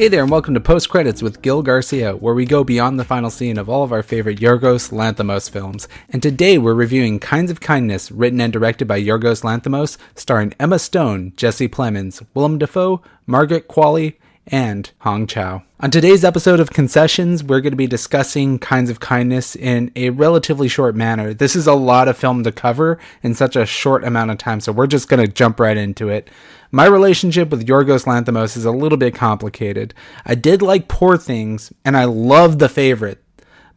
Hey there and welcome to Post Credits with Gil Garcia, where we go beyond the final scene of all of our favorite Yorgos Lanthimos films. And today we're reviewing Kinds of Kindness, written and directed by Yorgos Lanthimos, starring Emma Stone, Jesse Plemons, Willem Dafoe, Margaret Qualley, and Hong Chow. On today's episode of Concessions, we're going to be discussing Kinds of Kindness in a relatively short manner. This is a lot of film to cover in such a short amount of time, so we're just going to jump right into it. My relationship with Yorgos Lanthimos is a little bit complicated. I did like Poor Things, and I love The Favorite,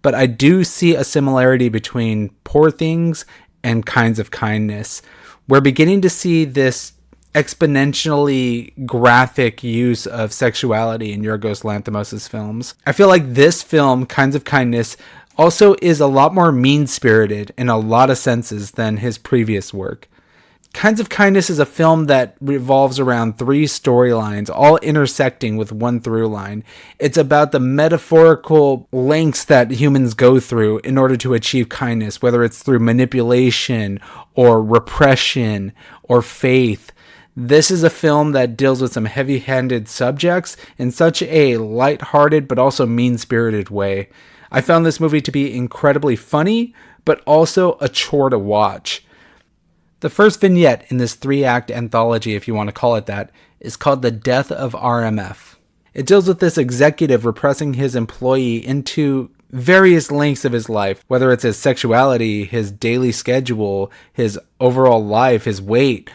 but I do see a similarity between Poor Things and Kinds of Kindness. We're beginning to see this exponentially graphic use of sexuality in Yorgos Lanthimos' films. I feel like this film, Kinds of Kindness, also is a lot more mean-spirited in a lot of senses than his previous work. Kinds of Kindness is a film that revolves around three storylines, all intersecting with one through line. It's about the metaphorical lengths that humans go through in order to achieve kindness, whether it's through manipulation or repression or faith. This is a film that deals with some heavy-handed subjects in such a light-hearted but also mean-spirited way. I found this movie to be incredibly funny, but also a chore to watch. The first vignette in this three-act anthology, if you want to call it that, is called The Death of RMF. It deals with this executive repressing his employee into various lengths of his life, whether it's his sexuality, his daily schedule, his overall life, his weight.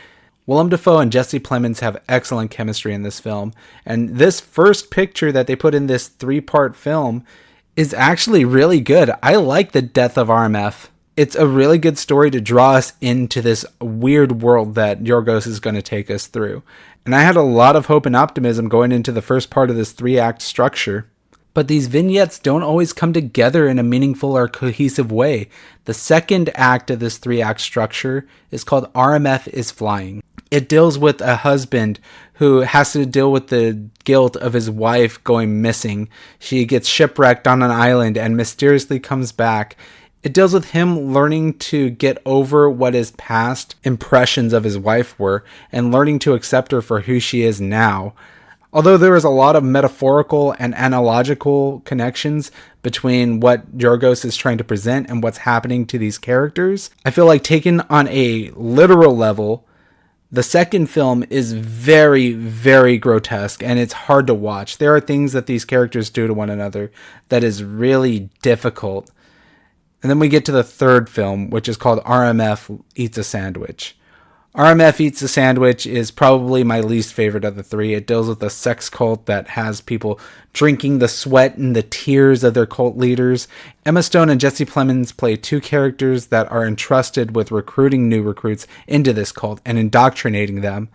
Willem Dafoe and Jesse Plemons have excellent chemistry in this film, and this first picture that they put in this three-part film is actually really good. I like The Death of RMF. It's a really good story to draw us into this weird world that Yorgos is going to take us through. And I had a lot of hope and optimism going into the first part of this three-act structure. But these vignettes don't always come together in a meaningful or cohesive way. The second act of this three-act structure is called RMF is Flying. It deals with a husband who has to deal with the guilt of his wife going missing. She gets shipwrecked on an island and mysteriously comes back. It deals with him learning to get over what his past impressions of his wife were and learning to accept her for who she is now. Although there is a lot of metaphorical and analogical connections between what Yorgos is trying to present and what's happening to these characters, I feel like taken on a literal level, the second film is very, very grotesque and it's hard to watch. There are things that these characters do to one another that is really difficult. And then we get to the third film, which is called RMF Eats a Sandwich. RMF Eats a Sandwich is probably my least favorite of the three. It deals with a sex cult that has people drinking the sweat and the tears of their cult leaders. Emma Stone and Jesse Plemons play two characters that are entrusted with recruiting new recruits into this cult and indoctrinating them.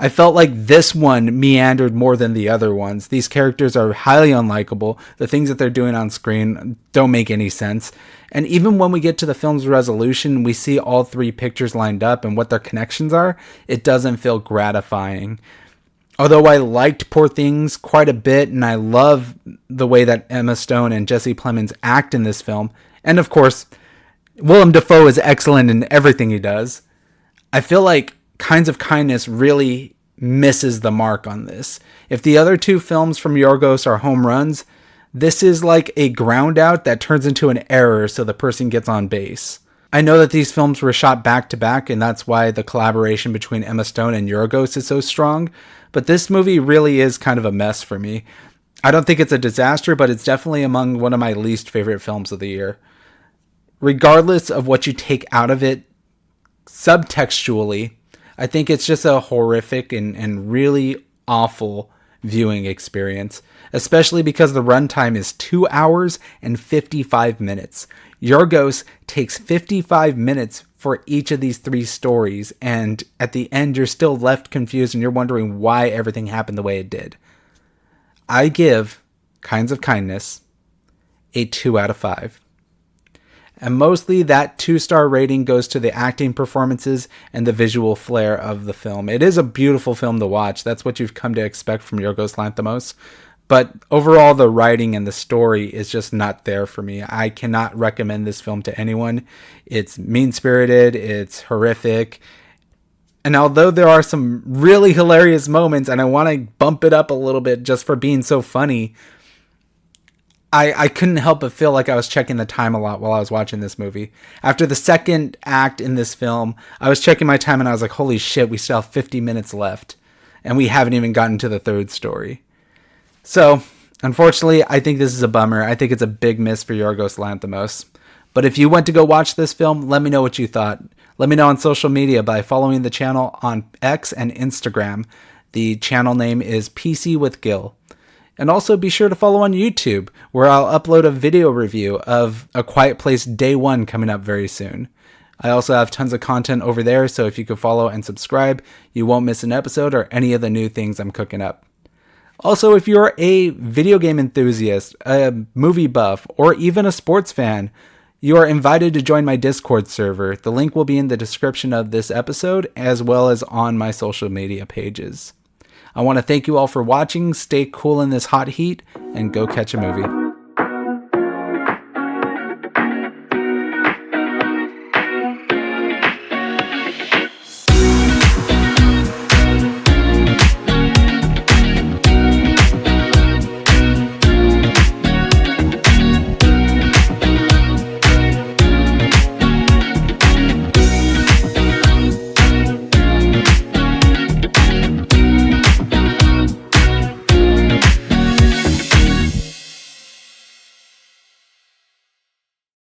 I felt like this one meandered more than the other ones. These characters are highly unlikable. The things that they're doing on screen don't make any sense. And even when we get to the film's resolution, we see all three pictures lined up and what their connections are, it doesn't feel gratifying. Although I liked Poor Things quite a bit, and I love the way that Emma Stone and Jesse Plemons act in this film, and of course, Willem Dafoe is excellent in everything he does, I feel like Kinds of Kindness really misses the mark on this. If the other two films from Yorgos are home runs, this is like a ground out that turns into an error so the person gets on base. I know that these films were shot back to back and that's why the collaboration between Emma Stone and Yorgos is so strong, but this movie really is kind of a mess for me. I don't think it's a disaster, but it's definitely among one of my least favorite films of the year. Regardless of what you take out of it subtextually, I think it's just a horrific and really awful viewing experience, especially because the runtime is 2 hours and 55 minutes. Yorgos takes 55 minutes for each of these three stories, and at the end you're still left confused and you're wondering why everything happened the way it did. I give Kinds of Kindness a 2 out of 5. And mostly that 2-star rating goes to the acting performances and the visual flair of the film. It is a beautiful film to watch. That's what you've come to expect from Yorgos Lanthimos. But overall, the writing and the story is just not there for me. I cannot recommend this film to anyone. It's mean-spirited, it's horrific, And although there are some really hilarious moments, and I want to bump it up a little bit just for being so funny, I couldn't help but feel like I was checking the time a lot while I was watching this movie. After the second act in this film, I was checking my time and I was like, holy shit, we still have 50 minutes left. And we haven't even gotten to the third story. So, unfortunately, I think this is a bummer. I think it's a big miss for Yorgos Lanthimos. But if you went to go watch this film, let me know what you thought. Let me know on social media by following the channel on X and Instagram. The channel name is PCwithGIL. And also be sure to follow on YouTube, where I'll upload a video review of A Quiet Place Day 1 coming up very soon. I also have tons of content over there, so if you could follow and subscribe, you won't miss an episode or any of the new things I'm cooking up. Also, if you're a video game enthusiast, a movie buff, or even a sports fan, you are invited to join my Discord server. The link will be in the description of this episode, as well as on my social media pages. I want to thank you all for watching, stay cool in this hot heat, and go catch a movie.